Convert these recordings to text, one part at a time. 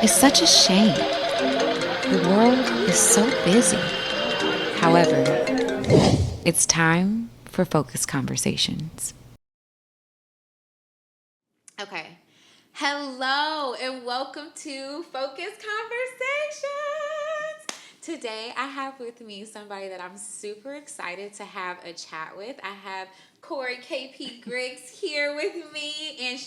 is such a shame. The world is so busy. However, it's time for Focus Conversations. Okay. Hello and welcome to Focus Conversations. Today I have with me somebody that I'm super excited to have a chat with. I have Korie Griggs here with me, and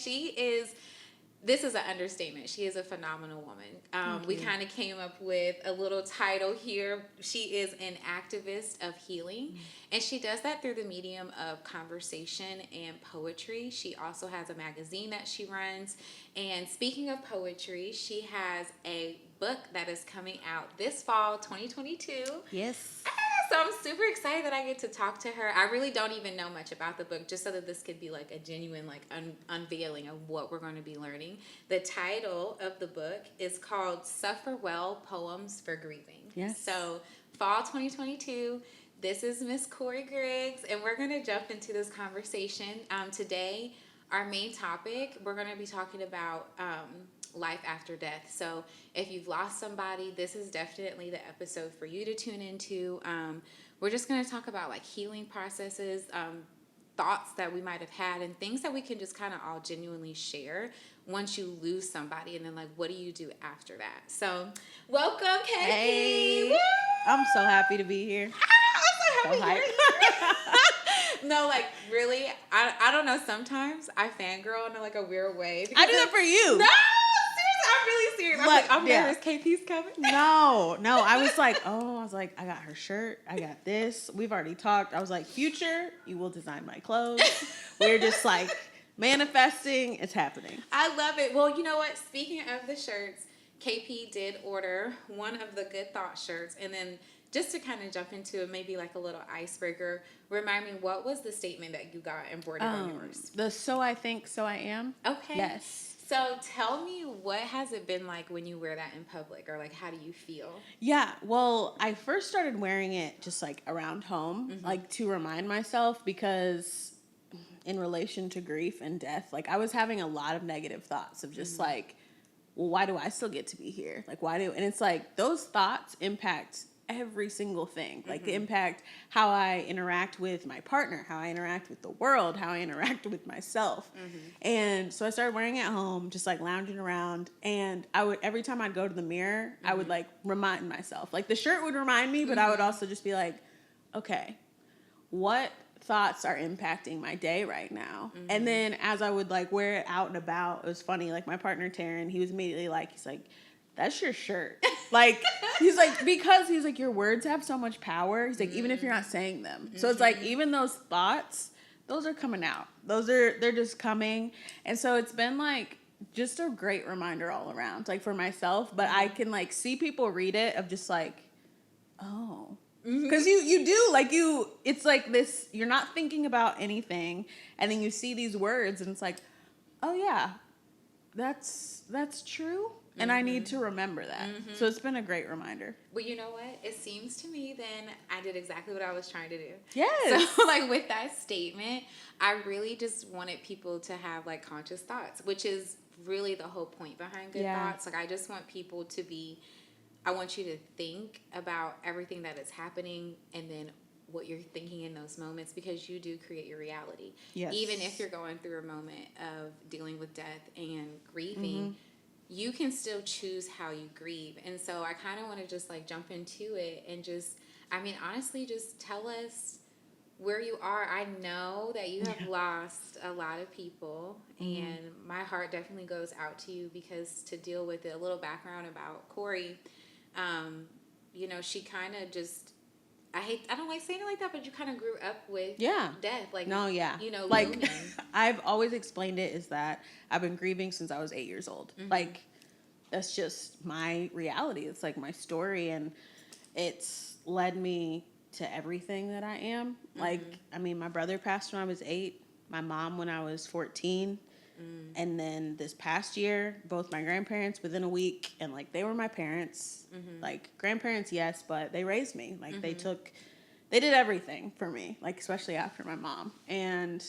this is an understatement. She is a phenomenal woman. We kind of came up with a little title here. She is an activist of healing, and she does that through the medium of conversation and poetry. She also has a magazine that she runs. And speaking of poetry, she has a book that is coming out this fall, 2022. Yes. So I'm super excited that I get to talk to her. I really don't even know much about the book, just so that this could be like a genuine unveiling of what we're going to be learning. The title of the book is called Suffer Well, Poems for Grieving. Yes. So fall 2022, this is Miss Korie Griggs, and we're going to jump into this conversation. Today, our main topic, we're going to be talking about life after death. So if you've lost somebody, this is definitely the episode for you to tune into. We're just going to talk about like healing processes, thoughts that we might have had, and things that we can just kind of all genuinely share once you lose somebody, and then like what do you do after that. So welcome, Katie. Hey. Woo! I'm so happy to be here. I'm so happy you're here. No, like really, I don't know. Sometimes I fangirl in like a weird way. I do that for you. No, seriously, I'm really serious. I'm nervous. KP's coming. No. I was like, I got her shirt. I got this. We've already talked. I was like, future, you will design my clothes. We're just like manifesting. It's happening. I love it. Well, you know what? Speaking of the shirts, KP did order one of the Good Thought shirts, and then just to kind of jump into it, maybe like a little icebreaker, remind me, what was the statement that you got embroidered on yours? The so I think, so I am. Okay. Yes. So tell me, what has it been like when you wear that in public, or like how do you feel? Yeah, well, I first started wearing it just like around home, like to remind myself, because in relation to grief and death, like I was having a lot of negative thoughts of just like, well, why do I still get to be here? Like, and it's like those thoughts impact every single thing, like impact how I interact with my partner, how I interact with the world, how I interact with myself. And so I started wearing it at home, just like lounging around. And I would, every time I'd go to the mirror, I would like remind myself, like the shirt would remind me, but I would also just be like, okay, what thoughts are impacting my day right now? And then as I would like wear it out and about, it was funny, like my partner Taryn, he was immediately like, he's like, that's your shirt. Like, he's like, because he's like, your words have so much power. He's like, even if you're not saying them. So it's like, even those thoughts, those are coming out. They're just coming. And so it's been like just a great reminder all around, like for myself, but I can like see people read it of just like, oh, because you do like it's like this, you're not thinking about anything. And then you see these words and it's like, oh yeah, that's true. And I need to remember that. So it's been a great reminder. Well, you know what? It seems to me then I did exactly what I was trying to do. Yes. So like with that statement, I really just wanted people to have like conscious thoughts, which is really the whole point behind Good Thoughts. Like I just want people to I want you to think about everything that is happening and then what you're thinking in those moments, because you do create your reality. Yes. Even if you're going through a moment of dealing with death and grieving, you can still choose how you grieve. And so I kind of want to just like jump into it and just, I mean, honestly, just tell us where you are. I know that you have lost a lot of people, and my heart definitely goes out to you, because to deal with it, a little background about Korie, you know, she kind of just, I don't like saying it like that, but you kind of grew up with death. Like, you know, like looming. I've always explained it is that I've been grieving since I was 8 years old. Like, that's just my reality. It's like my story, and it's led me to everything that I am. Like, I mean, my brother passed when I was 8, my mom when I was 14. And then this past year, both my grandparents within a week, and like they were my parents. Like grandparents, yes, but they raised me. Like they did everything for me, like especially after my mom. And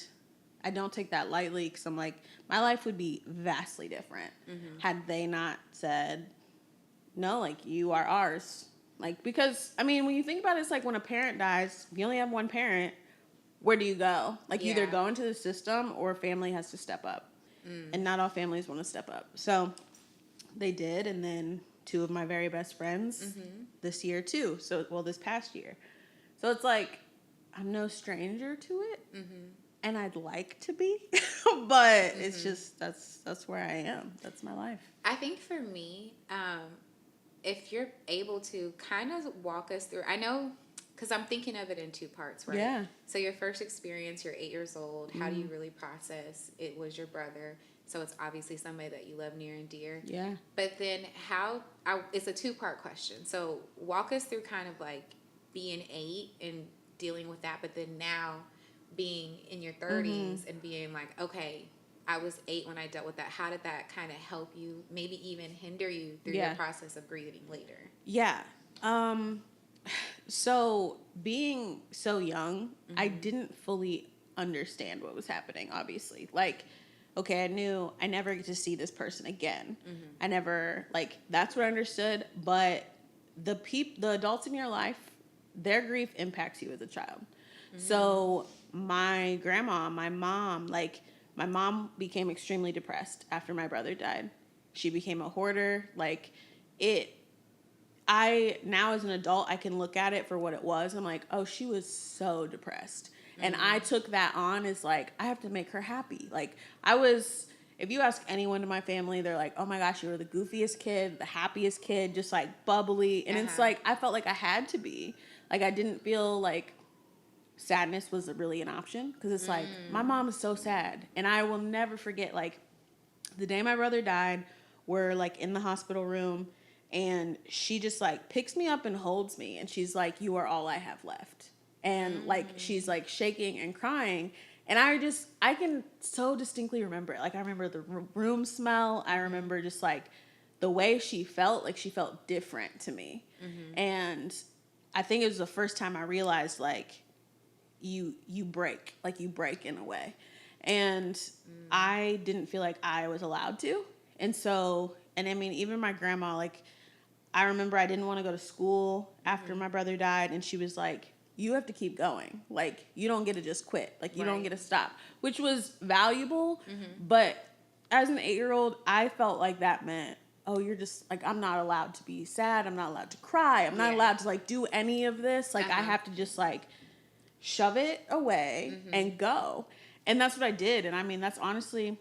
I don't take that lightly, because I'm like, my life would be vastly different had they not said, no, like, you are ours. Like, because, I mean, when you think about it, it's like when a parent dies, if you only have one parent, where do you go? Like, you either go into the system or family has to step up. And not all families want to step up. So they did, and then two of my very best friends this year too. So, well, this past year. So it's like, I'm no stranger to it, and I'd like to be, but it's just, that's where I am. That's my life. I think for me, if you're able to kind of walk us through, I know, because I'm thinking of it in two parts, right? Yeah. So your first experience, you're 8 years old. How do you really process it was your brother? So it's obviously somebody that you love near and dear. Yeah. But then it's a two-part question. So walk us through kind of like being 8 and dealing with that, but then now being in your 30s and being like, okay, I was 8 when I dealt with that. How did that kind of help you, maybe even hinder you through your process of grieving later? Yeah. So being so young, I didn't fully understand what was happening, obviously. Like, okay, I knew I never get to see this person again. I never, like, that's what I understood. But the adults in your life, their grief impacts you as a child. So my grandma, my mom, like, my mom became extremely depressed after my brother died. She became a hoarder. Like, now as an adult, I can look at it for what it was. I'm like, oh, she was so depressed. And I took that on as like, I have to make her happy. Like, if you ask anyone in my family, they're like, oh my gosh, you were the goofiest kid, the happiest kid, just like bubbly. And it's like, I felt like I had to be. Like, I didn't feel like sadness was really an option. Because it's like, my mom is so sad. And I will never forget, like, the day my brother died, we're like in the hospital room. And she just like picks me up and holds me. And she's like, you are all I have left. And like, she's like shaking and crying. And I can so distinctly remember it. Like, I remember the room smell. I remember just like the way she felt. Like, she felt different to me. And I think it was the first time I realized, like, you break. Like, you break in a way. And I didn't feel like I was allowed to. And so, and I mean, even my grandma, like, I remember I didn't want to go to school after my brother died. And she was like, you have to keep going. Like, you don't get to just quit. Like, you don't get to stop, which was valuable. But as an 8-year-old, I felt like that meant, oh, you're just like, I'm not allowed to be sad. I'm not allowed to cry. I'm not allowed to like do any of this. Like, I have to just like shove it away and go. And that's what I did. And I mean, that's honestly,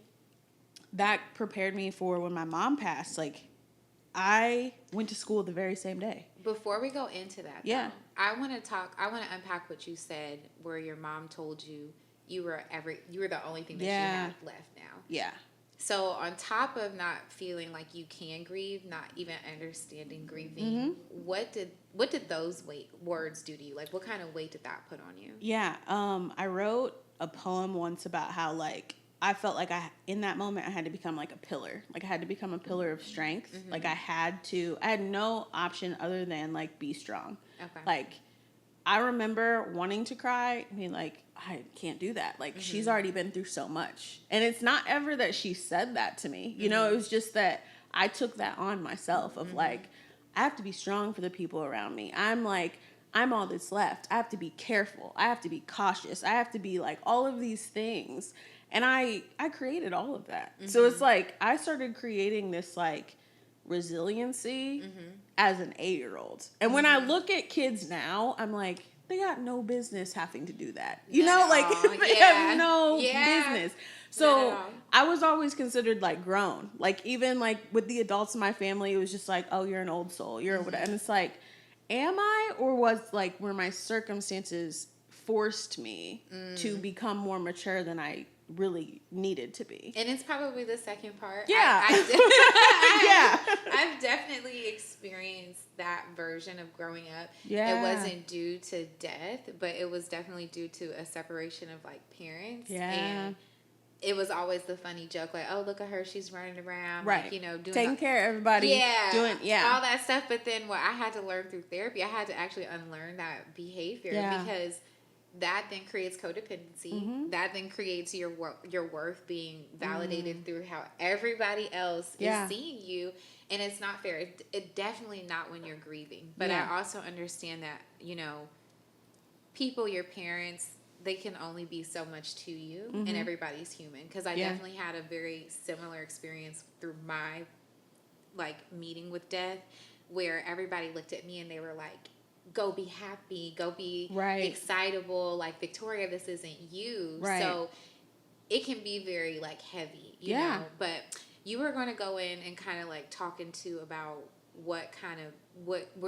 that prepared me for when my mom passed. Like, I went to school the very same day. Before we go into that, though, I want to unpack what you said, where your mom told you you were the only thing that she had left now. Yeah. So on top of not feeling like you can grieve, not even understanding grieving, what did those words do to you? Like, what kind of weight did that put on you? Yeah. I wrote a poem once about how, like, I felt like in that moment, I had to become like a pillar. Like, I had to become a pillar of strength. Like, I had no option other than like be strong. Okay. Like, I remember wanting to cry. I mean, like, I can't do that. Like, she's already been through so much. And it's not ever that she said that to me. You know, it was just that I took that on myself of like, I have to be strong for the people around me. I'm all that's left. I have to be careful. I have to be cautious. I have to be like all of these things. And I created all of that. So it's like, I started creating this like resiliency as an 8-year-old. And when I look at kids now, I'm like, they got no business having to do that. You know, like they have no business. So I was always considered like grown. Like, even like with the adults in my family, it was just like, oh, you're an old soul. You're whatever. And it's like, am I, or were my circumstances forced me to become more mature than I really needed to be? And it's probably the second part. Yeah. I've definitely experienced that version of growing up. Yeah. It wasn't due to death, but it was definitely due to a separation of like parents. Yeah. And it was always the funny joke, like, oh, look at her, she's running around, right? Like, you know, doing taking care of everybody, doing all that stuff. But then what I had to learn through therapy, I had to actually unlearn that behavior because that then creates codependency. Mm-hmm. That then creates your worth being validated through how everybody else Yeah. is seeing you, and it's not fair. It definitely not when you're grieving. But Yeah. I also understand that, you know, people, your parents, they can only be so much to you, and everybody's human. Because I definitely had a very similar experience through my like meeting with death, where everybody looked at me and they were like, go be happy, go be excitable, like, Victoria, this isn't you. So it can be very like heavy, you know. But you were going to go in and kind of like talk into about where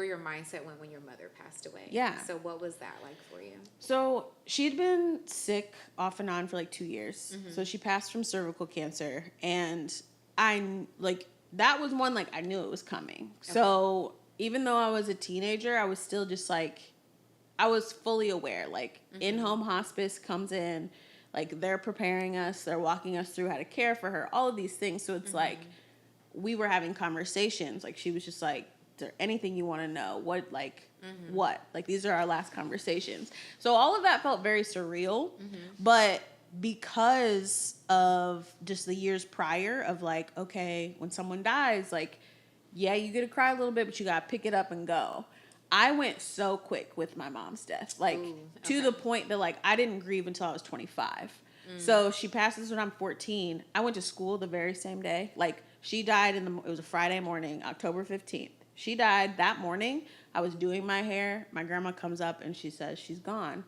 your mindset went when your mother passed away. So what was that like for you? So she'd been sick off and on for like 2 years. So she passed from cervical cancer, and that was one, like, I knew it was coming. Okay. So even though I was a teenager, I was still just like, I was fully aware. Like, in-home hospice comes in, like, they're preparing us, they're walking us through how to care for her, all of these things. So it's like, we were having conversations. Like, she was just like, is there anything you want to know? What, like, what? Like, these are our last conversations. So all of that felt very surreal. But because of just the years prior of like, okay, when someone dies, like, yeah, you get to cry a little bit, but you got to pick it up and go. I went so quick with my mom's death, like, to the point that, like, I didn't grieve until I was 25. So she passes when I'm 14. I went to school the very same day. Like, she died it was a Friday morning, October 15th. She died that morning. I was doing my hair. My grandma comes up and she says, she's gone.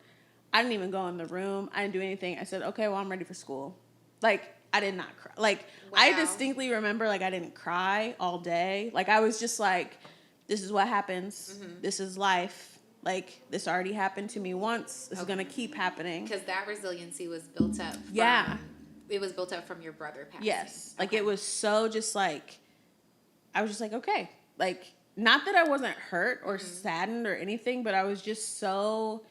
I didn't even go in the room. I didn't do anything. I said, okay, well, I'm ready for school. Like, I did not cry. Like, I distinctly remember, like, I didn't cry all day. Like, I was just like, this is what happens. This is life. Like, this already happened to me once. This is going to keep happening. Because that resiliency was built up it was built up from your brother passing. Yes. Like, it was so just like, I was just like, okay. Like, not that I wasn't hurt or saddened or anything, but I was just so,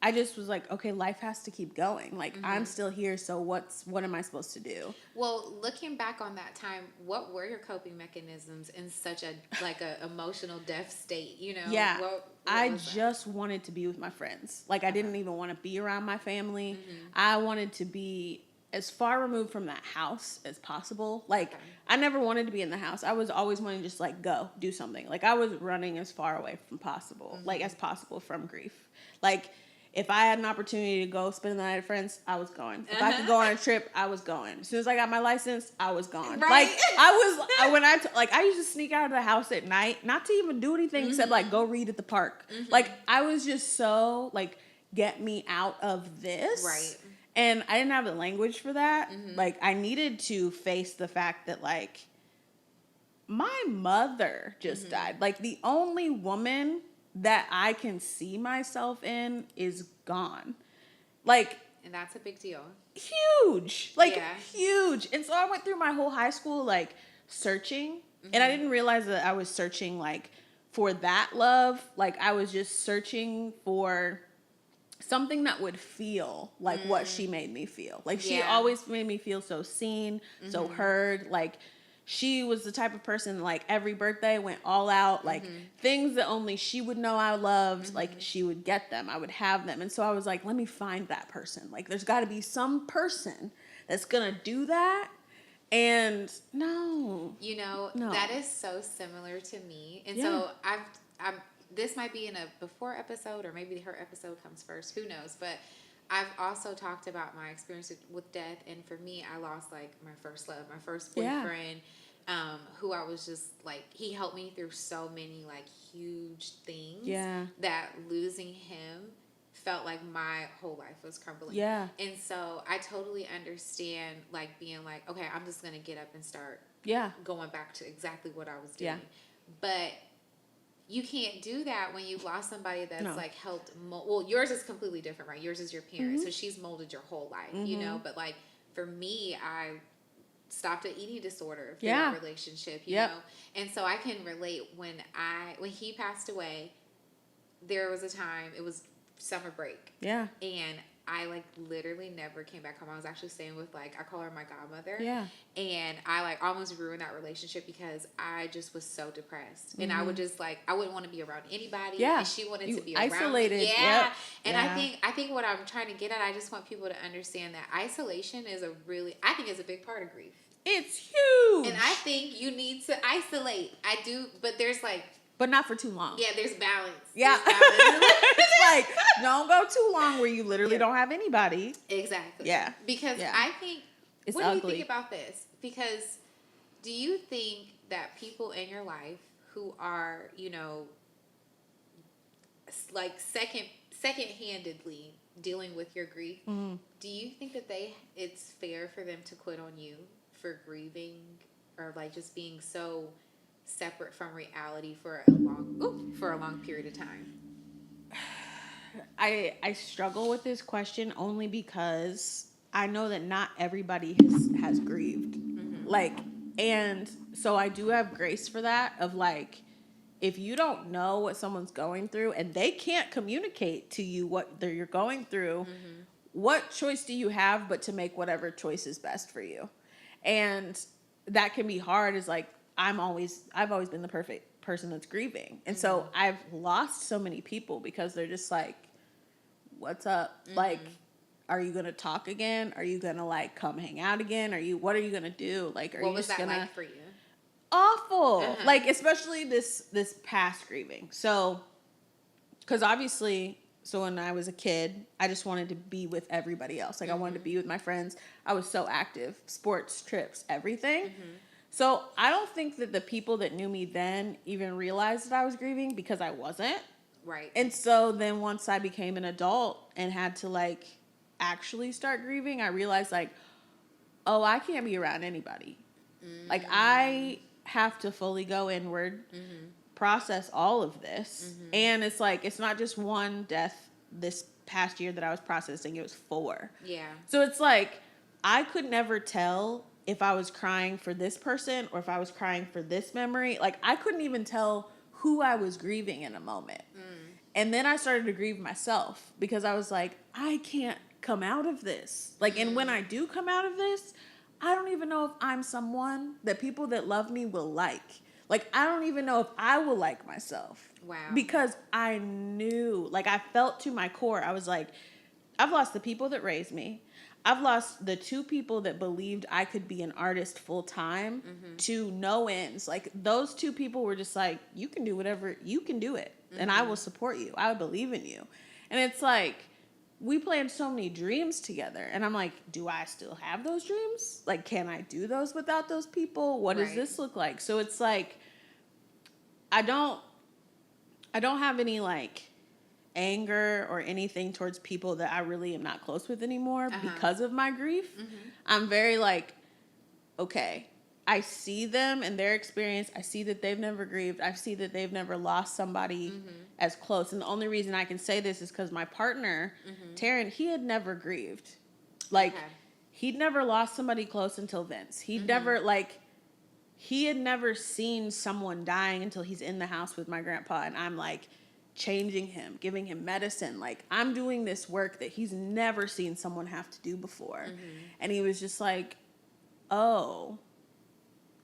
I just was like, okay, life has to keep going. Like, I'm still here, so what am I supposed to do? Well, looking back on that time, what were your coping mechanisms in such a emotional death state, you know? Yeah. What I just wanted to be with my friends. Like, I didn't even want to be around my family. I wanted to be as far removed from that house as possible. Like, I never wanted to be in the house. I was always wanting to just, like, go do something. Like, I was running as far away from possible, like, as possible from grief. Like, if I had an opportunity to go spend the night with friends, I was going. If I could go on a trip, I was going. As soon as I got my license, I was gone. Like, I used to sneak out of the house at night, not to even do anything except, like, go read at the park. Like, I was just so, like, get me out of this. Right. And I didn't have the language for that. Like, I needed to face the fact that, like, my mother just died. Like, the only woman that I can see myself in is gone. Like, and that's a big deal. Huge. Like, huge. And so I went through my whole high school, like, searching. And I didn't realize that I was searching, like, for that love. Like, I was just searching for something that would feel like what she made me feel. Like, she always made me feel so seen, so heard. Like, she was the type of person, like, every birthday went all out. Like, things that only she would know I loved, like, she would get them. I would have them. And so I was like, let me find that person. Like, there's got to be some person that's going to do that. And no. You know, that is so similar to me. And so I'm this might be in a before episode, or maybe her episode comes first. Who knows? But I've also talked about my experience with death. And for me, I lost, like, my first love, my first boyfriend, who I was just, like, he helped me through so many, like, huge things. That losing him felt like my whole life was crumbling. And so I totally understand, like, being like, okay, I'm just going to get up and start going back to exactly what I was doing. But you can't do that when you've lost somebody that's like helped. Well, yours is completely different, right? Yours is your parents, so she's molded your whole life, you know. But, like, for me, I stopped an eating disorder through that relationship, you know. And so I can relate when he passed away. There was a time, it was summer break, and I like literally never came back home. I was actually staying with like, I call her my godmother. Yeah. And I like almost ruined that relationship because I just was so depressed. And I would just like, I wouldn't want to be around anybody. Yeah. And she wanted You to be isolated. around me. Yeah. Yep. And Yeah. I think what I'm trying to get at, I just want people to understand that isolation is I think it's a big part of grief. It's huge. And I think you need to isolate. I do, but there's like, but not for too long. yeah, there's balance. Yeah. There's balance. It's like, don't go too long where you literally don't have anybody. Exactly. Yeah. Because Yeah. I think, It's what ugly. do you think about this? Because do you think that people in your life who are, you know, like second-handedly dealing with your grief, do you think that it's fair for them to quit on you for grieving or like just being so separate from reality for a long period of time? I struggle with this question only because I know that not everybody has grieved. Like, and so I do have grace for that of like, if you don't know what someone's going through and they can't communicate to you what you're going through, what choice do you have but to make whatever choice is best for you? And that can be hard. Is like, I've always been the perfect person that's grieving. And so I've lost so many people because they're just like, what's up? Like, are you going to talk again? Are you going to like come hang out again? What are you going to do? Like, are What you was just that going to like for you? awful. Like, especially this past grieving. So, because obviously, so when I was a kid, I just wanted to be with everybody else. Like, I wanted to be with my friends. I was so active, sports, trips, everything. So I don't think that the people that knew me then even realized that I was grieving because I wasn't. Right. And so then once I became an adult and had to like actually start grieving, I realized like, oh, I can't be around anybody. Like, I have to fully go inward, process all of this. And it's like, it's not just one death this past year that I was processing, it was 4. Yeah. So it's like, I could never tell if I was crying for this person or if I was crying for this memory. Like, I couldn't even tell who I was grieving in a moment. And then I started to grieve myself because I was like, I can't come out of this. Like, and when I do come out of this, I don't even know if I'm someone that people that love me will like. Like, I don't even know if I will like myself. Wow. Because I knew, like, I felt to my core, I was like, I've lost the people that raised me. I've lost the 2 people that believed I could be an artist full time to no ends. Like, those 2 people were just like, you can do whatever, you can do it. And I will support you. I believe in you. And it's like, we planned so many dreams together. And I'm like, do I still have those dreams? Like, can I do those without those people? What does this look like? So it's like, I don't have any like anger or anything towards people that I really am not close with anymore because of my grief. I'm very like, okay, I see them and their experience. I see that they've never grieved. I see that they've never lost somebody as close. And the only reason I can say this is because my partner, Taryn, he had never grieved. Like, he'd never lost somebody close until Vince. He'd never, like, he had never seen someone dying until he's in the house with my grandpa. And I'm like, changing him, giving him medicine. Like, I'm doing this work that he's never seen someone have to do before. And he was just like, oh,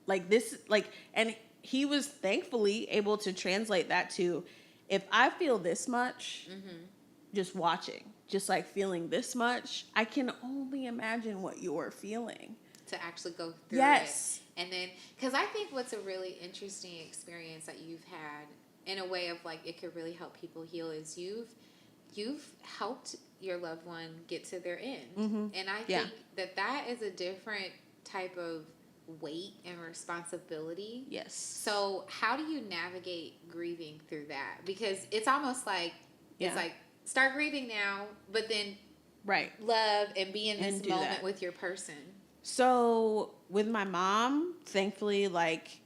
like this, like, and he was thankfully able to translate that to, if I feel this much, just watching, just like feeling this much, I can only imagine what you're feeling. To actually go through it. And then, because I think what's a really interesting experience that you've had, in a way of like, it could really help people heal, is you've helped your loved one get to their end. And I think that is a different type of weight and responsibility. Yes. So how do you navigate grieving through that? Because it's almost like, it's like, start grieving now, but then love and be in this moment with your person. So with my mom, thankfully, like,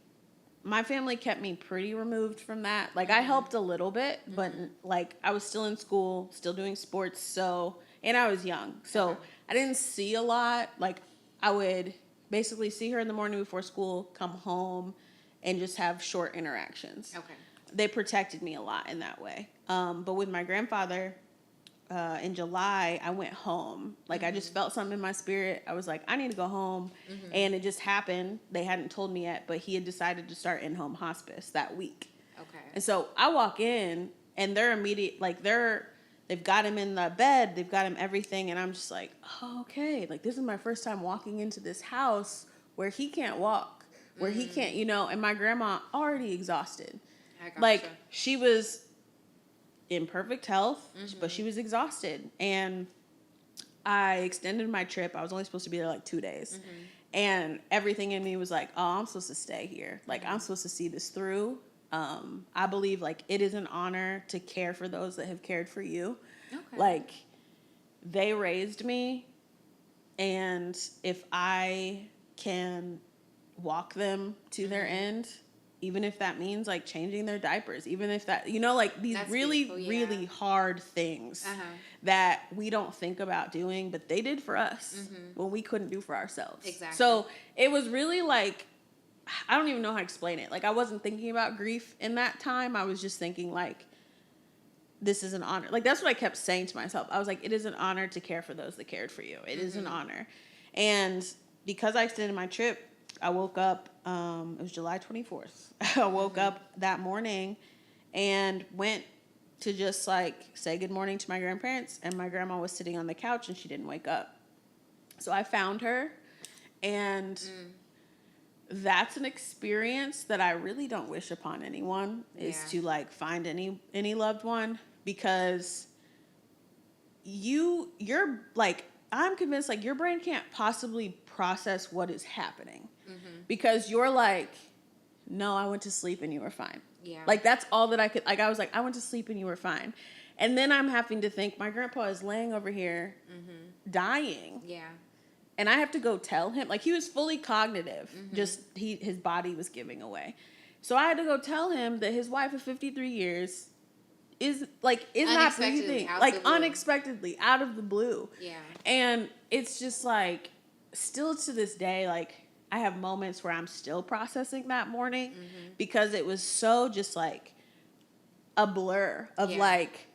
my family kept me pretty removed from that. Like, I helped a little bit, but like, I was still in school, still doing sports. So, and I was young. So I didn't see a lot. Like, I would basically see her in the morning before school, come home, and just have short interactions. Okay. They protected me a lot in that way. But with my grandfather, in July, I went home. Like, I just felt something in my spirit. I was like, I need to go home. And it just happened. They hadn't told me yet, but he had decided to start in-home hospice that week. Okay. And so I walk in, and they're immediate, like, they've got him in the bed, they've got him everything, and I'm just like, oh, okay. Like, this is my first time walking into this house where he can't walk, where he can't, you know, and my grandma already exhausted. I gotcha. Like, she was in perfect health, but she was exhausted. And I extended my trip. I was only supposed to be there like 2 days. And everything in me was like, oh, I'm supposed to stay here. Like, I'm supposed to see this through. I believe, like, it is an honor to care for those that have cared for you. Okay. Like, they raised me, and if I can walk them to their end, even if that means, like, changing their diapers, even if that, you know, like, these That's really, beautiful, yeah. really hard things that we don't think about doing, but they did for us when we couldn't do for ourselves. Exactly. So it was really like, I don't even know how to explain it. Like, I wasn't thinking about grief in that time. I was just thinking, like, this is an honor. Like, that's what I kept saying to myself. I was like, it is an honor to care for those that cared for you. It is an honor. And because I extended my trip, I woke up, it was July 24th. I woke up that morning and went to just, like, say good morning to my grandparents. And my grandma was sitting on the couch and she didn't wake up. So I found her, and that's an experience that I really don't wish upon anyone, is to, like, find any loved one, because you're like, I'm convinced, like, your brain can't possibly process what is happening because you're like, no, I went to sleep and you were fine. Yeah. Like, that's all that I could, like, I was like, I went to sleep and you were fine. And then I'm having to think, my grandpa is laying over here dying. Yeah. And I have to go tell him, like, he was fully cognitive, just his body was giving away. So I had to go tell him that his wife of 53 years is not breathing, like, unexpectedly, out of the blue. Yeah. And it's just like, still to this day, like, I have moments where I'm still processing that morning because it was so just like a blur of like,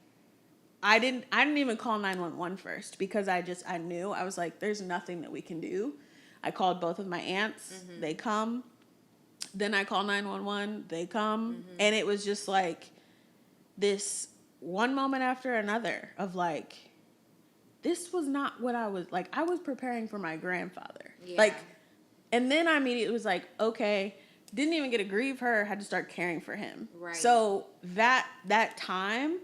I didn't even call 911 first because I knew. I was like, there's nothing that we can do. I called both of my aunts. They come. Then I call 911. They come. And it was just like this one moment after another of like, this was not what I was, like, I was preparing for my grandfather. Yeah. Like, and then I immediately was like, okay, didn't even get to grieve her, had to start caring for him. Right. So that time,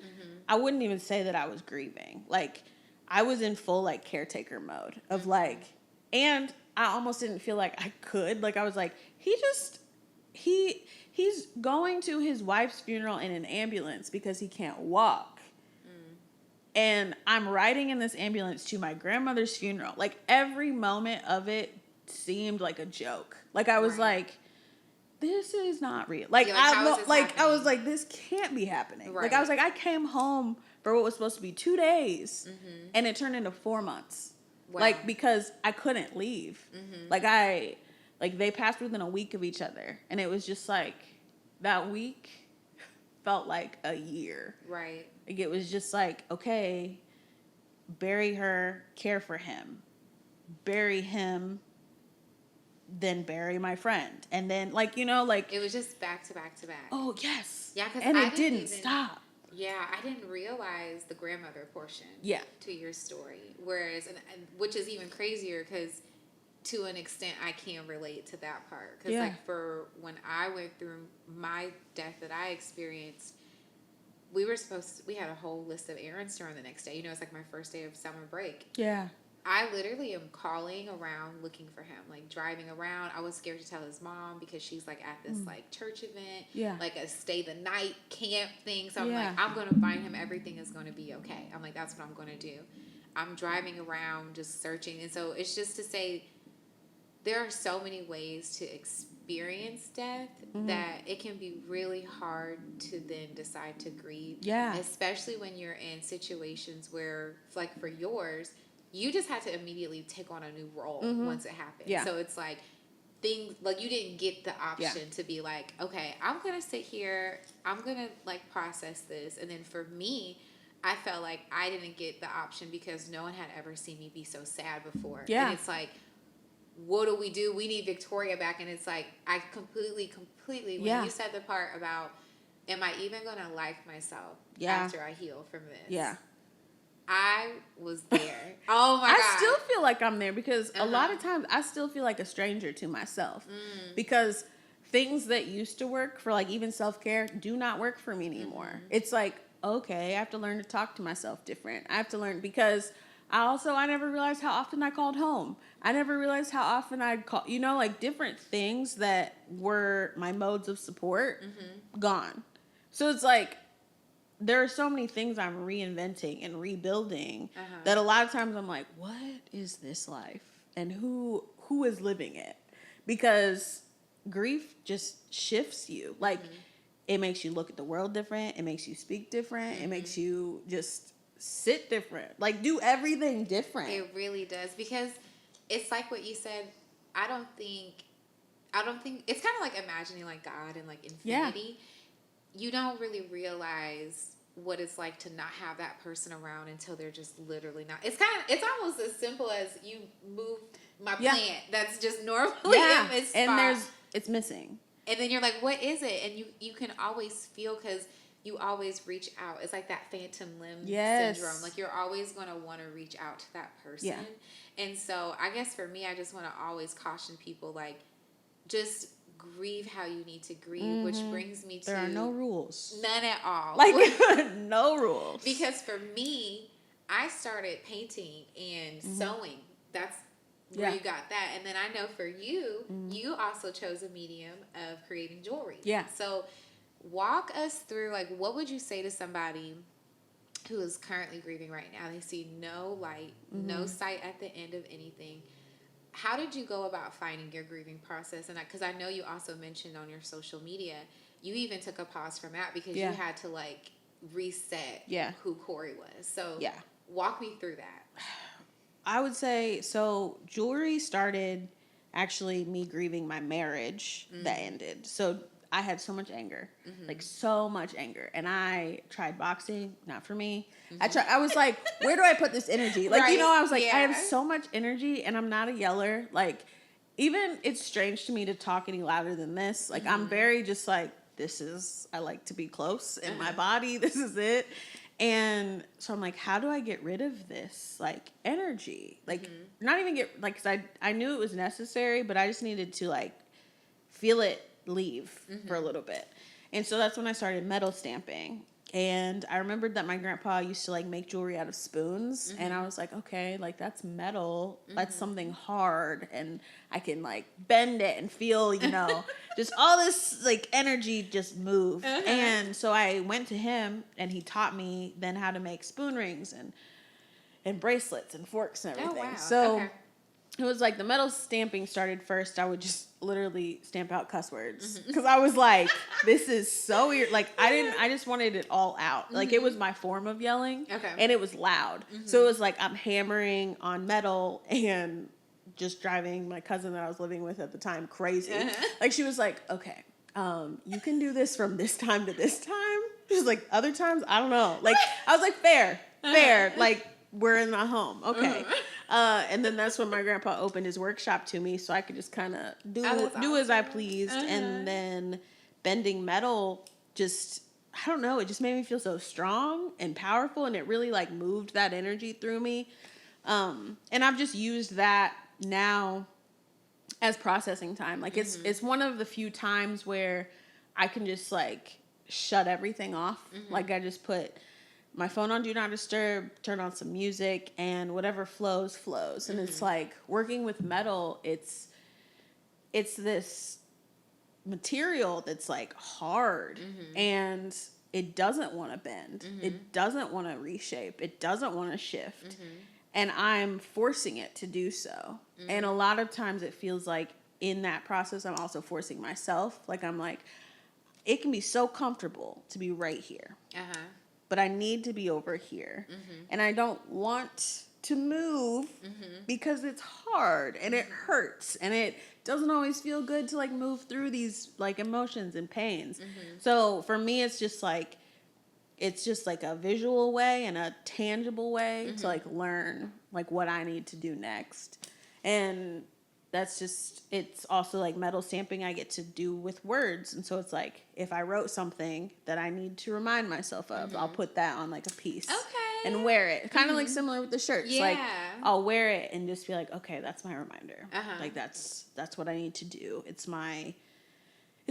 I wouldn't even say that I was grieving. Like, I was in full, like, caretaker mode of like, and I almost didn't feel like I could. Like, I was like, he's going to his wife's funeral in an ambulance because he can't walk. And I'm riding in this ambulance to my grandmother's funeral. Like, every moment of it seemed like a joke. Like, I was like, this is not real. Like, I was like, this can't be happening. Right. Like, I was like, I came home for what was supposed to be 2 days, and it turned into 4 months. Wow. Like, because I couldn't leave. Like, they passed within a week of each other, and it was just like, that week felt like a year. Right. Like, it was just like, okay, bury her, care for him, bury him, then bury my friend. And then, like, you know, like, It was just back to back to back. oh, yes. Yeah, 'cause and I it didn't didn't even- stop. Yeah, I didn't realize the grandmother portion to your story. Whereas, and which is even crazier because to an extent I can relate to that part. Because, like, for when I went through my death that I experienced, we had a whole list of errands to run the next day. You know, it's like my first day of summer break. Yeah. I literally am calling around looking for him, like driving around. I was scared to tell his mom because she's like at this like church event, like a stay the night camp thing. So I'm like, I'm going to find him. Everything is going to be okay. I'm like, that's what I'm going to do. I'm driving around just searching. And so it's just to say there are so many ways to experience death that it can be really hard to then decide to grieve. Yeah. Especially when you're in situations where, like for yours, you just had to immediately take on a new role once it happened. Yeah. So it's like things like you didn't get the option to be like, okay, I'm going to sit here. I'm going to like process this. And then for me, I felt like I didn't get the option because no one had ever seen me be so sad before. Yeah. And it's like, what do? We need Victoria back. And it's like, I completely, when you said the part about, am I even going to like myself after I heal from this? Yeah. I was there. Oh my God. I still feel like I'm there because a lot of times I still feel like a stranger to myself because things that used to work for like even self-care do not work for me anymore. It's like, okay, I have to learn to talk to myself different. I have to learn because I never realized how often I called home. I never realized how often I'd call, like different things that were my modes of support gone. So it's like, there are so many things I'm reinventing and rebuilding that a lot of times I'm like, what is this life? And who is living it? Because grief just shifts you. Like, it makes you look at the world different. It makes you speak different. It makes you just sit different. Like, do everything different. It really does. Because it's like what you said. I don't think it's kind of like imagining like God and like infinity. Yeah. You don't really realize what it's like to not have that person around until they're just literally not. It's almost as simple as you move my plant that's just normally in this spot. And it's missing. And then you're like, what is it? And you can always feel because you always reach out. It's like that phantom limb syndrome. Like you're always going to want to reach out to that person. Yeah. And so I guess for me, I just want to always caution people, like, just grieve how you need to grieve, which brings me to... There are no rules. None at all. Like, no rules. Because for me, I started painting and sewing. That's where you got that. And then I know for you, you also chose a medium of creating jewelry. Yeah. So walk us through, like, what would you say to somebody who is currently grieving right now? They see no light, no sight at the end of anything. How did you go about finding your grieving process? And because I know you also mentioned on your social media, you even took a pause from that because you had to like reset who Korie was. So walk me through that. I would say, so jewelry started actually me grieving my marriage that ended. So I had so much anger, like so much anger. And I tried boxing, not for me. I was like, where do I put this energy? Like, I was like, I have so much energy and I'm not a yeller. Like, even it's strange to me to talk any louder than this. Like, I'm very just like, I like to be close in my body. This is it. And so I'm like, how do I get rid of this, like, energy? Like, not even get, like, because I knew it was necessary, but I just needed to, like, feel it leave for a little bit. And so that's when I started metal stamping. And I remembered that my grandpa used to like make jewelry out of spoons. And I was like, okay, like that's metal. That's something hard. And I can like bend it and feel, just all this like energy just move. And so I went to him and he taught me then how to make spoon rings and bracelets and forks and everything. Oh, wow. So it was like the metal stamping started first. I would just literally stamp out cuss words because I was like, this is so weird. Like I just wanted it all out. Like it was my form of yelling and it was loud. So it was like I'm hammering on metal and just driving my cousin that I was living with at the time crazy. Like she was like, okay, you can do this from this time to this time. She was like, other times, I don't know. Like I was like, fair. Like we're in the home. Okay. And then that's when my grandpa opened his workshop to me so I could just kind of do as I pleased. And then bending metal just, I don't know, it just made me feel so strong and powerful. And it really like moved that energy through me. And I've just used that now as processing time. Like it's one of the few times where I can just like shut everything off. Like I just put my phone on Do Not Disturb, turn on some music, and whatever flows. And it's like working with metal, it's this material that's like hard and it doesn't want to bend. It doesn't want to reshape. It doesn't want to shift. And I'm forcing it to do so. And a lot of times it feels like in that process, I'm also forcing myself. Like I'm like, it can be so comfortable to be right here. But I need to be over here. And I don't want to move because it's hard and it hurts and it doesn't always feel good to like move through these like emotions and pains. So for me, it's just like it's just like a visual way and a tangible way to like learn like what I need to do next. And that's just, it's also like metal stamping I get to do with words. And so it's like, if I wrote something that I need to remind myself of, I'll put that on like a piece. Okay. And wear it. Kind of like similar with the shirts. Yeah. Like, I'll wear it and just be like, okay, that's my reminder. Uh-huh. Like, that's what I need to do. It's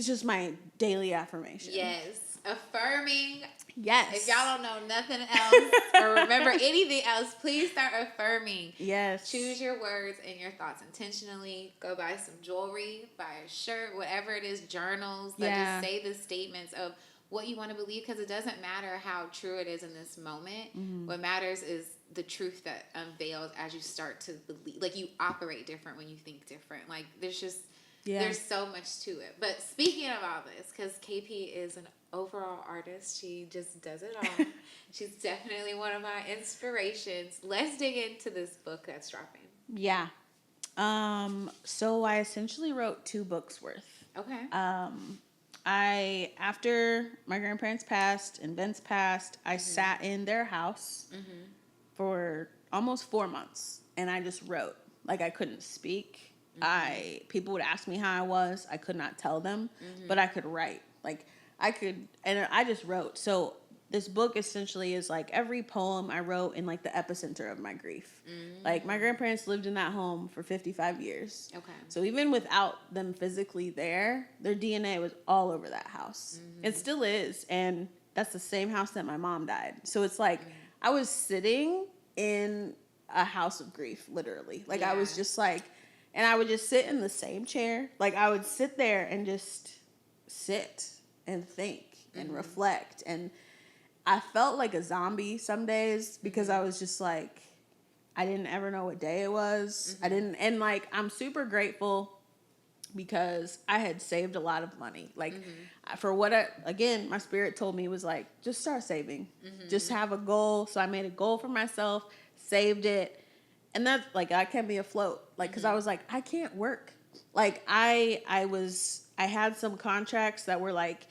just my daily affirmation. Yes. Affirming. Yes. If y'all don't know nothing else or remember anything else, please start affirming. Yes. Choose your words and your thoughts intentionally. Go buy some jewelry, buy a shirt, whatever it is, journals. That just say the statements of what you want to believe, because it doesn't matter how true it is in this moment. What matters is the truth that unveils as you start to believe. Like, you operate different when you think different. Like, there's just... There's so much to it. But speaking of all this, because KP is an overall artist, she just does it all. She's definitely one of my inspirations. Let's dig into this book that's dropping. Yeah. So I essentially wrote 2 books worth. Okay. After my grandparents passed and Vince passed, I sat in their house for almost 4 months, and I just wrote. Like, I couldn't speak. People would ask me how I was. I could not tell them, but I could write. Like, and I just wrote. So this book essentially is like every poem I wrote in like the epicenter of my grief. Like, my grandparents lived in that home for 55 years. Okay. So even without them physically there, their DNA was all over that house. It still is. And that's the same house that my mom died. So it's like, I was sitting in a house of grief, literally. Like, I was just like, and I would just sit in the same chair. Like, I would sit there and just sit and think and reflect. And I felt like a zombie some days because I was just like, I didn't ever know what day it was. And like, I'm super grateful because I had saved a lot of money. Like, for what again, my spirit told me was like, just start saving. Just have a goal. So I made a goal for myself, saved it. And that's like, I kept me afloat. Like, cause I was like, I can't work. Like, I had some contracts that were like,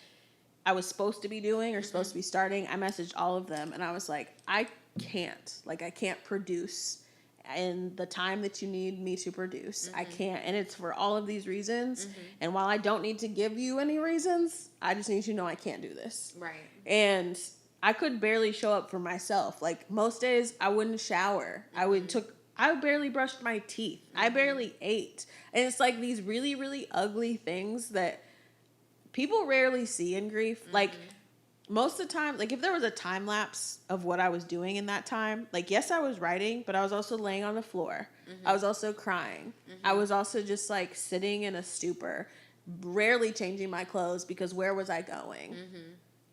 I was supposed to be doing or supposed to be starting. I messaged all of them and I was like, I can't produce in the time that you need me to produce. I can't. And it's for all of these reasons. And while I don't need to give you any reasons, I just need you to know I can't do this. Right. And I could barely show up for myself. Like, most days I wouldn't shower. I barely brushed my teeth. I barely ate. And it's like these really, really ugly things that people rarely see in grief. Like, most of the time, like, if there was a time lapse of what I was doing in that time, like, yes, I was writing, but I was also laying on the floor. I was also crying. I was also just like sitting in a stupor, rarely changing my clothes because where was I going?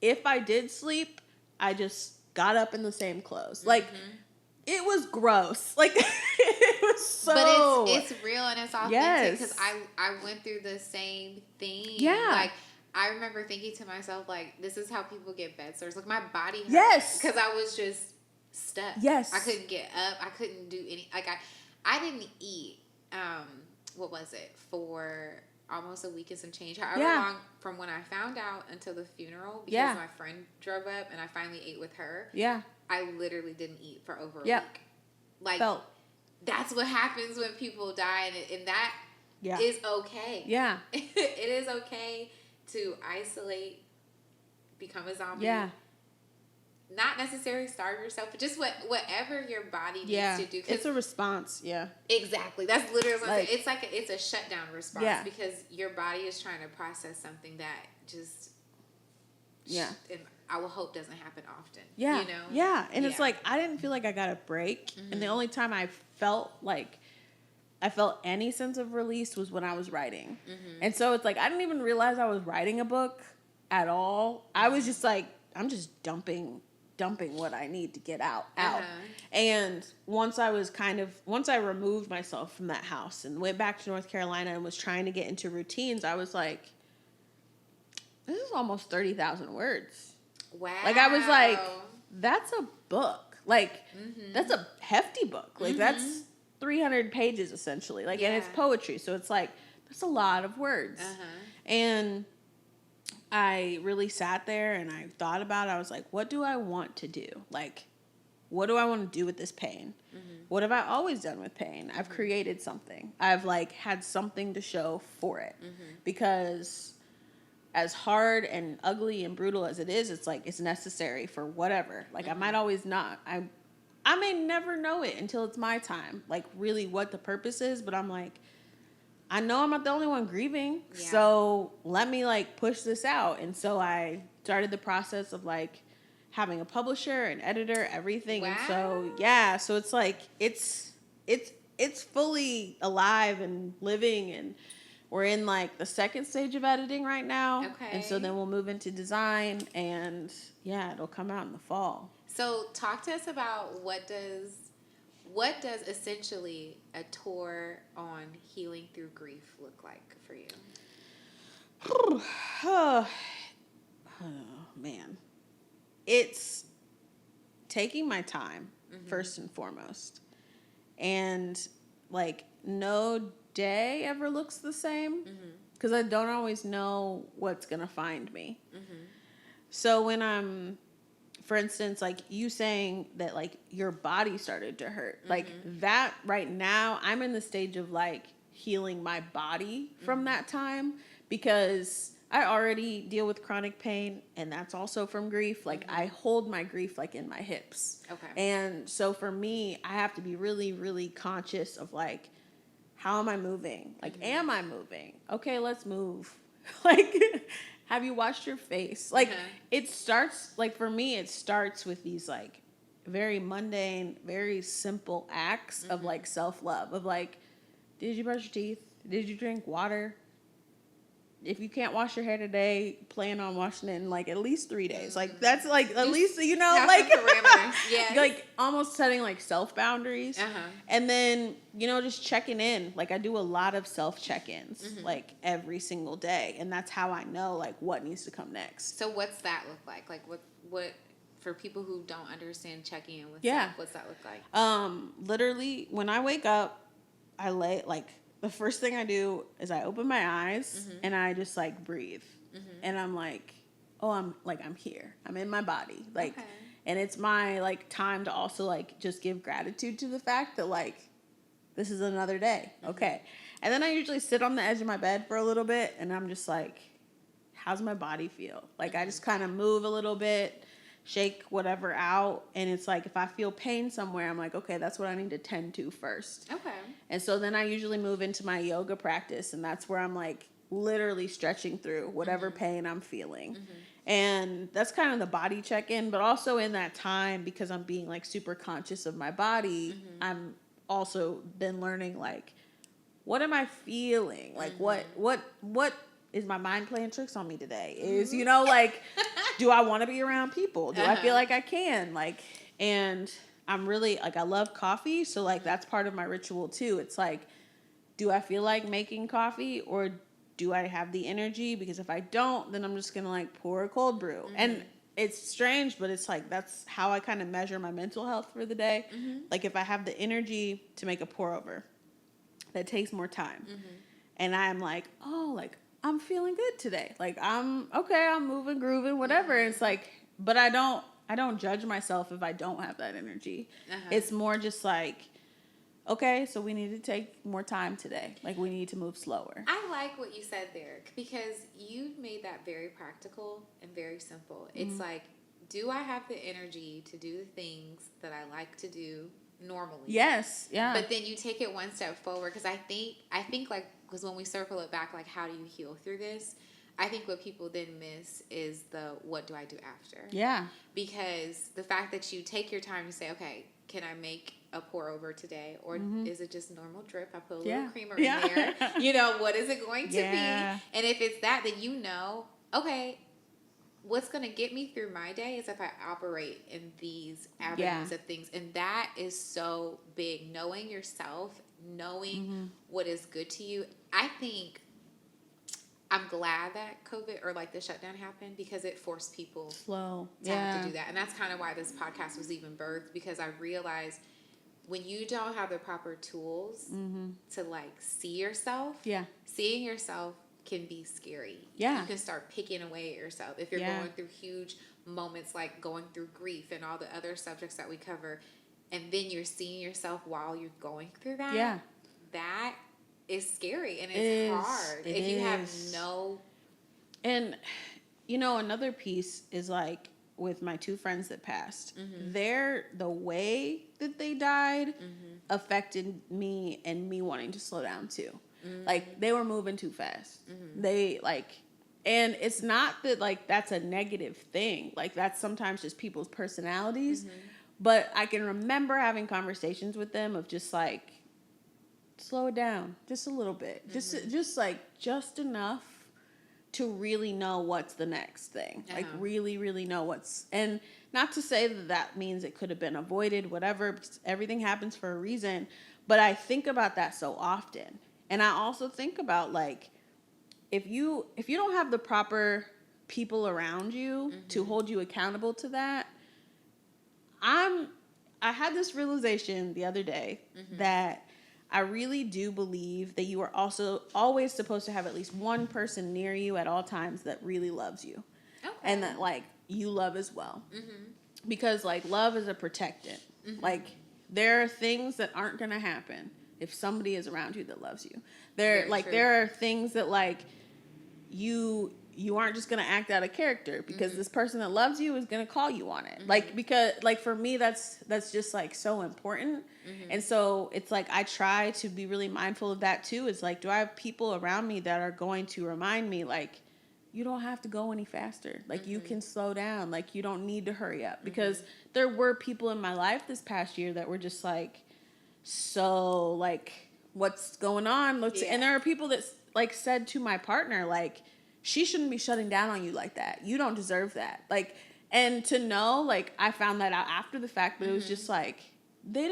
If I did sleep, I just got up in the same clothes. Like, it was gross. Like, it was so... But it's real and it's authentic. Yes. Because I went through the same thing. Yeah. Like, I remember thinking to myself, like, this is how people get bed sores. Like, my body hurt. Yes. Because I was just stuck. Yes. I couldn't get up. I couldn't do any... Like, I didn't eat, what was it, for almost a week and some change. However long from when I found out until the funeral, because my friend drove up and I finally ate with her. Yeah. I literally didn't eat for over a week. Like, that's what happens when people die, and that is okay. Yeah. It is okay to isolate, become a zombie. Yeah. Not necessarily starve yourself, but just whatever your body needs to do. It's a response, Exactly. That's literally what I'm saying. It's like it's a shutdown response because your body is trying to process something that just... and I will hope doesn't happen often. Yeah. You know? Yeah. And it's like, I didn't feel like I got a break. And the only time I felt like I felt any sense of release was when I was writing. And so it's like, I didn't even realize I was writing a book at all. I was just like, I'm just dumping what I need to get out. And once I removed myself from that house and went back to North Carolina and was trying to get into routines, I was like, this is almost 30,000 words. Wow. Like, I was like, that's a book. Like, that's a hefty book. Like, that's 300 pages, essentially. Like, and it's poetry. So it's like, that's a lot of words. And I really sat there and I thought about it. I was like, what do I want to do? Like, what do I want to do with this pain? What have I always done with pain? I've created something. I've like had something to show for it. Because as hard and ugly and brutal as it is, it's like it's necessary for whatever. Like I might always not. I may never know it until it's my time. Like really what the purpose is, but I'm like, I know I'm not the only one grieving. Yeah. So let me like push this out. And so I started the process of like having a publisher, an editor, everything. Wow. And so yeah, so it's like it's fully alive and living, and we're in like the second stage of editing right now. Okay. And so then we'll move into design, and yeah, it'll come out in the fall. So talk to us about what does essentially a tour on healing through grief look like for you? Oh man. It's taking my time first and foremost. And like no day ever looks the same because I don't always know what's going to find me. So when I'm, for instance, like you saying that like your body started to hurt, like that right now, I'm in the stage of like healing my body from that time because I already deal with chronic pain, and that's also from grief. Like I hold my grief like in my hips. Okay. And so for me, I have to be really, really conscious of like, how am I moving? Like, am I moving? Okay, let's move. Like, have you washed your face? Like, it starts, like for me, it starts with these like very mundane, very simple acts of like self-love, of like, did you brush your teeth? Did you drink water? If you can't wash your hair today, plan on washing it in like at least 3 days. Like that's like at least, you know, like parameters. Yeah. like almost setting like self boundaries. And then, you know, just checking in. Like I do a lot of self check-ins like every single day. And that's how I know like what needs to come next. So what's that look like? Like what for people who don't understand checking in with self, what's that look like? Literally when I wake up, I lay like the first thing I do is I open my eyes and I just like breathe. And I'm like, oh, I'm here. I'm in my body. Like, and it's my like time to also like just give gratitude to the fact that like, this is another day. Okay. And then I usually sit on the edge of my bed for a little bit and I'm just like, how's my body feel? Like I just kind of move a little bit, shake whatever out, and it's like if I feel pain somewhere, I'm like, okay, that's what I need to tend to first. Okay. And so then I usually move into my yoga practice, and that's where I'm like literally stretching through whatever pain I'm feeling. And that's kind of the body check-in, but also in that time, because I'm being like super conscious of my body, I'm also been learning like, what am I feeling? Like what is my mind playing tricks on me today? Is, you know, like, do I want to be around people? Do I feel like I can? Like, and I'm really, like, I love coffee. So, like, that's part of my ritual, too. It's like, do I feel like making coffee or do I have the energy? Because if I don't, then I'm just going to, like, pour a cold brew. And it's strange, but it's like, that's how I kind of measure my mental health for the day. Like, if I have the energy to make a pour over, that takes more time. And I'm like, oh, like, I'm feeling good today. Like I'm okay, I'm moving, grooving, whatever. It's like, but I don't judge myself if I don't have that energy. It's more just like, okay, so we need to take more time today. Like we need to move slower. I like what you said there because you made that very practical and very simple. It's like, do I have the energy to do the things that I like to do normally? Yes, yeah. But then you take it one step forward because I think like, because when we circle it back, like how do you heal through this? I think what people then miss is the what do I do after? Yeah. Because the fact that you take your time to say, okay, can I make a pour over today? Or is it just normal drip? I put a little creamer in there. You know, what is it going to be? And if it's that, then you know, okay, what's going to get me through my day is if I operate in these avenues of things. And that is so big. Knowing yourself, knowing what is good to you. I think I'm glad that COVID or like the shutdown happened because it forced people to have to do that. And that's kind of why this podcast was even birthed, because I realized when you don't have the proper tools to like see yourself, seeing yourself can be scary. Yeah. You can start picking away at yourself. If you're going through huge moments like going through grief and all the other subjects that we cover, and then you're seeing yourself while you're going through that. Yeah. That is scary, and it's hard if you have no. And another piece is like with my two friends that passed. The way that they died affected me and me wanting to slow down too. Like they were moving too fast. They and it's not that like that's a negative thing. Like that's sometimes just people's personalities. But I can remember having conversations with them of just like, slow it down just a little bit. Just enough to really know what's the next thing. Like really, really know what's, and not to say that means it could have been avoided, whatever, because everything happens for a reason. But I think about that so often. And I also think about like, if you don't have the proper people around you to hold you accountable to that, I had this realization the other day that I really do believe that you are also always supposed to have at least one person near you at all times that really loves you. Okay. And that like you love as well. Because like love is a protectant. Like there are things that aren't going to happen if somebody is around you that loves you. There are things that like you aren't just going to act out of character because this person that loves you is going to call you on it. Like, because like for me, that's just like so important. And so it's like, I try to be really mindful of that too. It's like, do I have people around me that are going to remind me like, you don't have to go any faster. Like you can slow down. Like you don't need to hurry up, because there were people in my life this past year that were just like, so like, what's going on? And there are people that like said to my partner, like, she shouldn't be shutting down on you like that. You don't deserve that. Like, and to know, like, I found that out after the fact, but it was just like, they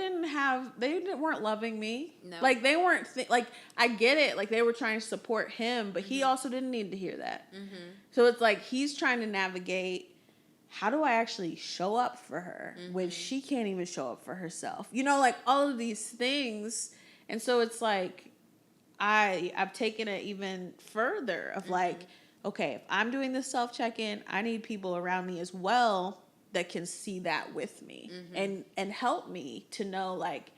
weren't loving me. No. Like, they weren't, like, I get it. Like, they were trying to support him, but he also didn't need to hear that. So it's like, he's trying to navigate, how do I actually show up for her when she can't even show up for herself? Like, all of these things. And so it's like, I've taken it even further of like, okay, if I'm doing this self-check-in, I need people around me as well that can see that with me and help me to know like,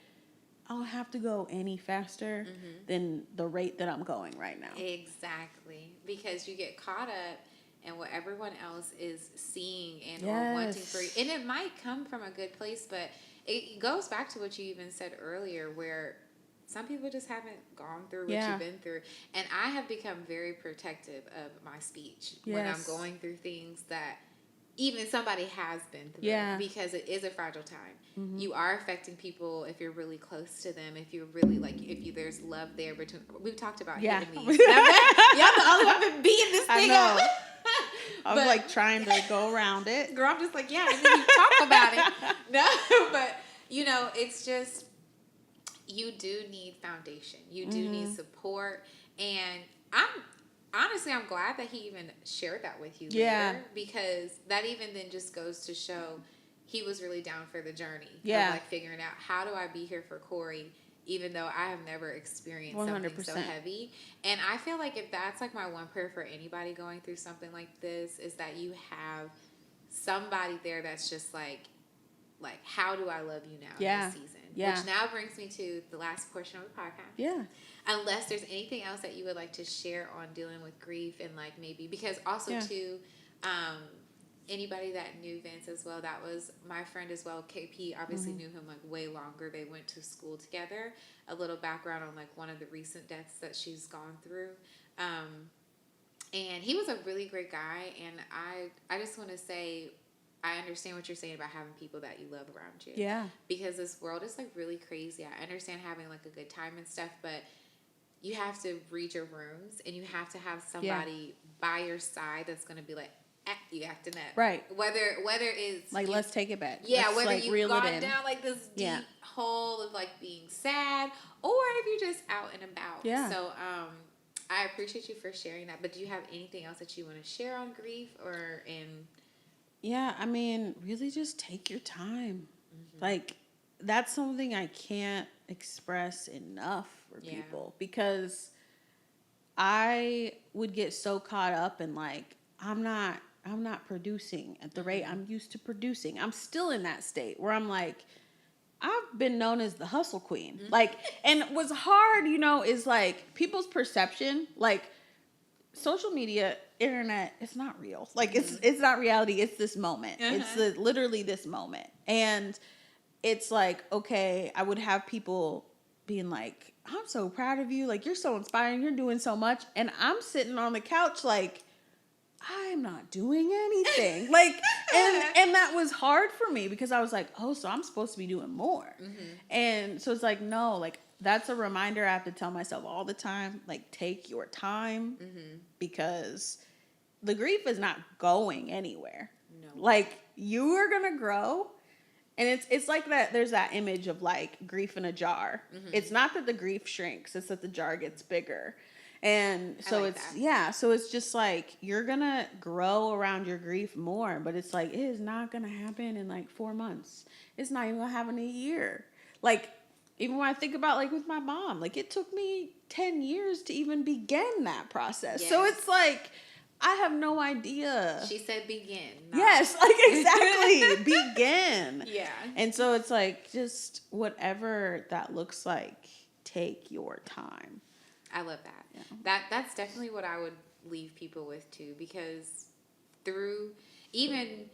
I don't have to go any faster than the rate that I'm going right now. Exactly. Because you get caught up in what everyone else is seeing and or wanting for you. And it might come from a good place, but it goes back to what you even said earlier, where some people just haven't gone through what you've been through. And I have become very protective of my speech when I'm going through things that even somebody has been through, because it is a fragile time. You are affecting people if you're really close to them, if you're really like, there's love there between. We've talked about hitting these. Y'all the only one been beating this thing up. I was like trying to go around it. Girl, I'm just like, and then you talk about it. No, but it's just, you do need foundation. You do need support. And I'm glad that he even shared that with you later, because that even then just goes to show he was really down for the journey of like figuring out, how do I be here for Korie, even though I have never experienced 100%. Something so heavy. And I feel like if that's like my one prayer for anybody going through something like this, is that you have somebody there that's just like, how do I love you now in this season? Which now brings me to the last portion of the podcast. Unless there's anything else that you would like to share on dealing with grief, and like maybe, because also too, anybody that knew Vince as well, that was my friend as well. KP obviously knew him like way longer. They went to school together. A little background on like one of the recent deaths that she's gone through. And he was a really great guy. And I just want to say, I understand what you're saying about having people that you love around you. Yeah. Because this world is like really crazy. I understand having like a good time and stuff, but you have to read your rooms, and you have to have somebody by your side that's going to be like, you acting up. Right. Whether it's like, let's take it back. Yeah. Let's, whether like, you've gone down like this deep hole of like being sad, or if you're just out and about. Yeah. So, I appreciate you for sharing that. But do you have anything else that you want to share on grief or in? Yeah, I mean, really just take your time. Like, that's something I can't express enough for people, because I would get so caught up in like, I'm not producing at the rate I'm used to producing. I'm still in that state where I'm like, I've been known as the hustle queen. Like, and what's hard, is like people's perception, like social media, internet, it's not real. Like it's not reality. It's this moment. It's literally this moment. And it's like, okay, I would have people being like, I'm so proud of you. Like, you're so inspiring. You're doing so much. And I'm sitting on the couch like, I'm not doing anything. Like, and that was hard for me because I was like, oh, so I'm supposed to be doing more. And so it's like, no, like that's a reminder I have to tell myself all the time, like take your time because the grief is not going anywhere. No. Like you are going to grow. And it's like that, there's that image of like grief in a jar. It's not that the grief shrinks, it's that the jar gets bigger. And so like it's, that. so it's just like, you're going to grow around your grief more, but it's like, it is not going to happen in like 4 months. It's not even going to happen in a year. Like, even when I think about like with my mom, like it took me 10 years to even begin that process. Yes. So it's like, I have no idea. She said begin. Yes, like exactly. Begin. Yeah. And so it's like just whatever that looks like, take your time. I love that. Yeah. That's definitely what I would leave people with too, because through even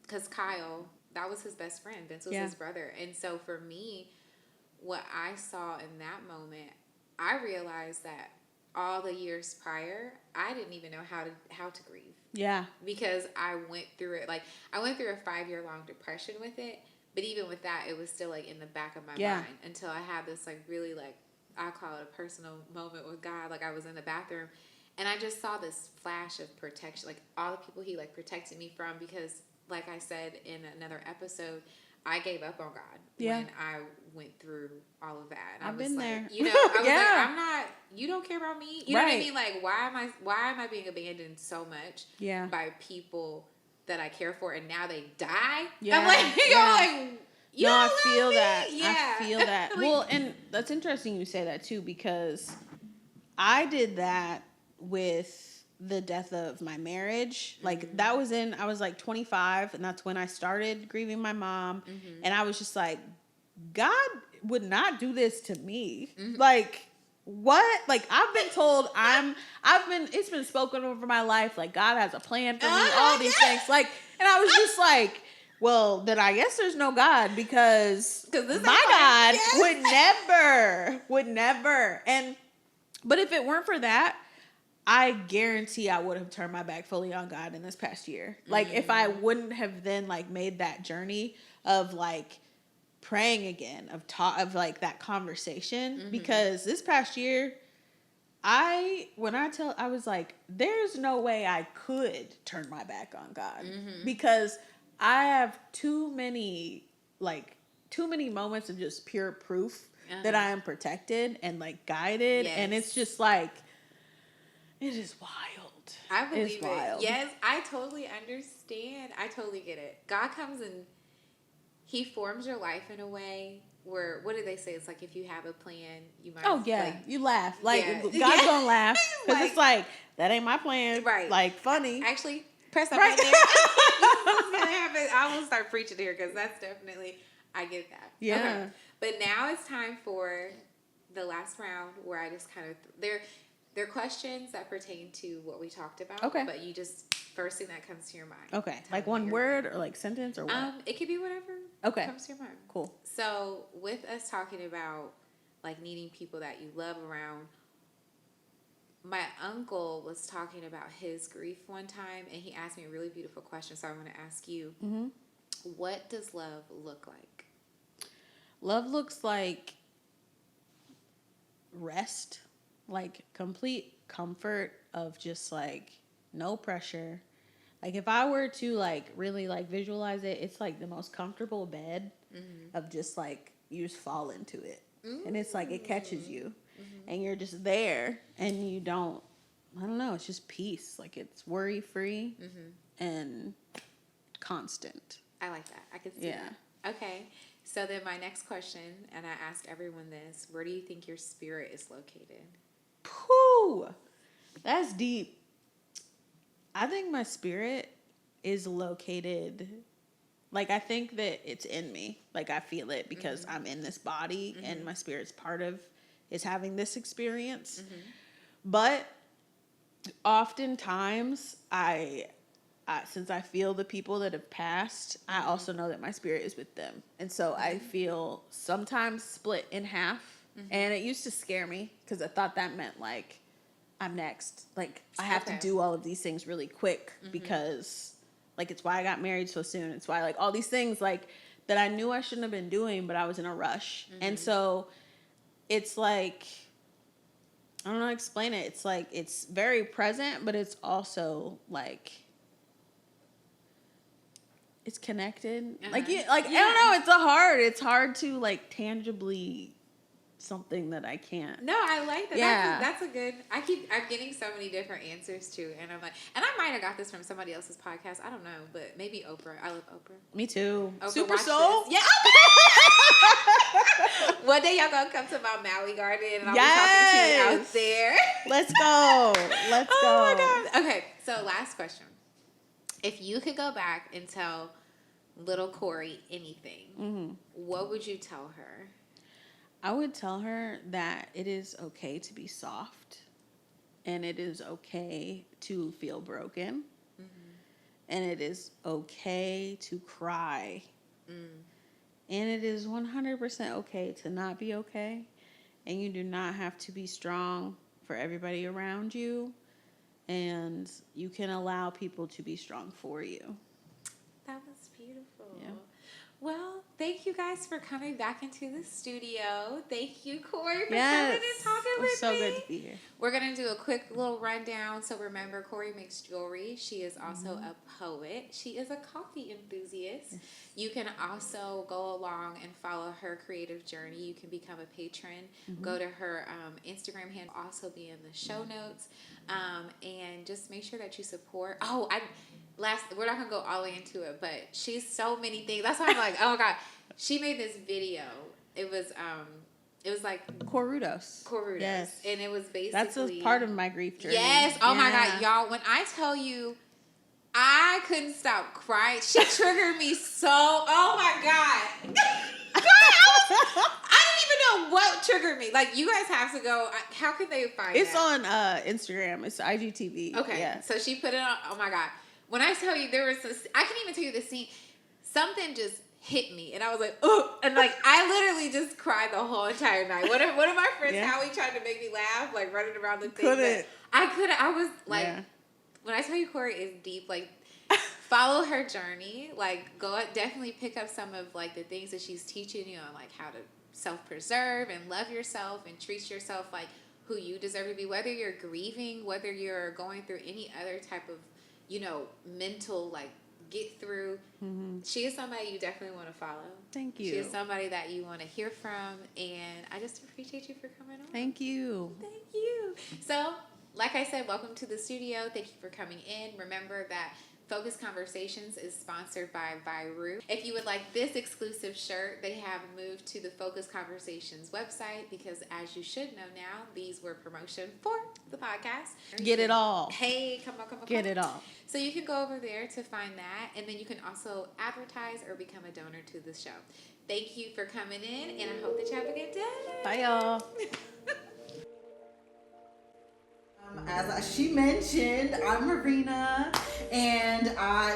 because Kyle, that was his best friend. Vince was his brother. And so for me, what I saw in that moment, I realized that all the years prior, I didn't even know how to grieve. Yeah. Because I went through it. Like, I went through a 5-year-long depression with it. But even with that, it was still, like, in the back of my mind. Until I had this, like, really, like, I call it a personal moment with God. Like, I was in the bathroom. And I just saw this flash of protection. Like, all the people he, like, protected me from. Because, like I said in another episode, I gave up on God when I went through all of that. And I've been there. I was like, I'm not, you don't care about me. You know what I mean? Like, why am I being abandoned so much by people that I care for and now they die? Yeah. I'm like, I feel that. Yeah. I feel that. Well, and that's interesting you say that too, because I did that with the death of my marriage. Like that was I was like 25 and that's when I started grieving my mom. And I was just like, God would not do this to me. Like what? Like I've been told it's been spoken over my life. Like God has a plan for me, all these things. Like, and I was just like, well, then I guess there's no God because my God would never. But if it weren't for that, I guarantee I would have turned my back fully on God in this past year. Like if I wouldn't have then like made that journey of like praying again, of like that conversation, because this past year, I was like, there's no way I could turn my back on God because I have too many moments of just pure proof that I am protected and like guided. And it's just like, it is wild. I believe it. Yes, I totally understand. I totally get it. God comes and he forms your life in a way where, what do they say? It's like if you have a plan, you might. Oh, yeah. Like, you laugh. Like, God's gonna laugh. Because it's like, that ain't my plan. Right. Like, funny. Actually, press that right there. I will start preaching here because that's definitely, I get that. Yeah. Okay. But now it's time for the last round where I just kind of, they're questions that pertain to what we talked about. Okay. But you just, first thing that comes to your mind. Okay. Like one word or like sentence or what? It could be whatever comes to your mind. Cool. So with us talking about like needing people that you love around, my uncle was talking about his grief one time and he asked me a really beautiful question. So I'm going to ask you, what does love look like? Love looks like rest. Like complete comfort of just like no pressure. Like if I were to like really like visualize it, it's like the most comfortable bed of just like you just fall into it. And it's like it catches you and you're just there and you don't, I don't know, it's just peace. Like it's worry free and constant. I like that. I can see that. Okay. So then my next question, and I ask everyone this, where do you think your spirit is located? Woo! That's deep. I think my spirit is located, like, I think that it's in me. Like, I feel it because I'm in this body and my spirit's is having this experience. But oftentimes, since I feel the people that have passed, I also know that my spirit is with them. And so I feel sometimes split in half. And it used to scare me because I thought that meant, like, I'm next. Like, I have to do all of these things really quick because, like, it's why I got married so soon. It's why, like, all these things, like, that I knew I shouldn't have been doing, but I was in a rush. And so it's like, I don't know how to explain it. It's like, it's very present, but it's also, like, it's connected. Like, I don't know. It's hard to, like, tangibly something that I can't. No, I like that. Yeah. That's a good. I'm getting so many different answers too, and I'm like, and I might have got this from somebody else's podcast. I don't know, but maybe Oprah. I love Oprah. Me too. Oprah, Super watch Soul. this. Yeah. One day y'all gonna come to my Maui garden, and I'll be talking to you out there. Let's go. Let's go. Oh my God. Okay, so last question: if you could go back and tell little Korie anything, what would you tell her? I would tell her that it is okay to be soft and it is okay to feel broken and it is okay to cry and it is 100% okay to not be okay, and you do not have to be strong for everybody around you, and you can allow people to be strong for you. That was beautiful. Yeah. Well, thank you guys for coming back into the studio. Thank you, Korie, for coming and talking with me. So good to be here. We're going to do a quick little rundown. So remember, Korie makes jewelry. She is also a poet. She is a coffee enthusiast. You can also go along and follow her creative journey. You can become a patron. Go to her Instagram handle, also be in the show notes. And just make sure that you support. We're not gonna go all the way into it, but she's so many things. That's why I'm like, oh my God, she made this video. It was like Korudos. Yes, and it was basically that's a part of my grief journey. Yes. Oh my God, y'all. When I tell you, I couldn't stop crying. She triggered me so. Oh my God. I didn't even know what triggered me. Like, you guys have to go. How can they find it? It's on Instagram. It's IGTV. Okay. Yeah. So she put it on. Oh my God. When I tell you there was this, I can't even tell you the scene. Something just hit me, and I was like, oh, and like I literally just cried the whole entire night. One of my friends, Howie, tried to make me laugh, like running around the thing. Couldn't. I couldn't. I was like, when I tell you Korie is deep, like follow her journey. Like definitely pick up some of like the things that she's teaching you on, like how to self-preserve and love yourself and treat yourself like who you deserve to be. Whether you're grieving, whether you're going through any other type of mental, like, get through. She is somebody you definitely want to follow. Thank you. She is somebody that you want to hear from, and I just appreciate you for coming on. Thank you. Thank you. So, like I said, welcome to the studio. Thank you for coming in. Remember that Focus Conversations is sponsored by Viru. If you would like this exclusive shirt, they have moved to the Focus Conversations website because, as you should know now, these were promotion for the podcast. Get it all. Hey, come on. Get it all. So you can go over there to find that, and then you can also advertise or become a donor to the show. Thank you for coming in, and I hope that you have a good day. Bye, y'all. As she mentioned, I'm Marina, and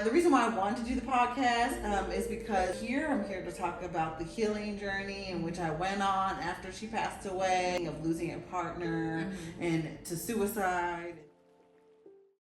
the reason why I wanted to do the podcast is because I'm here to talk about the healing journey in which I went on after she passed away, of losing a partner and to suicide.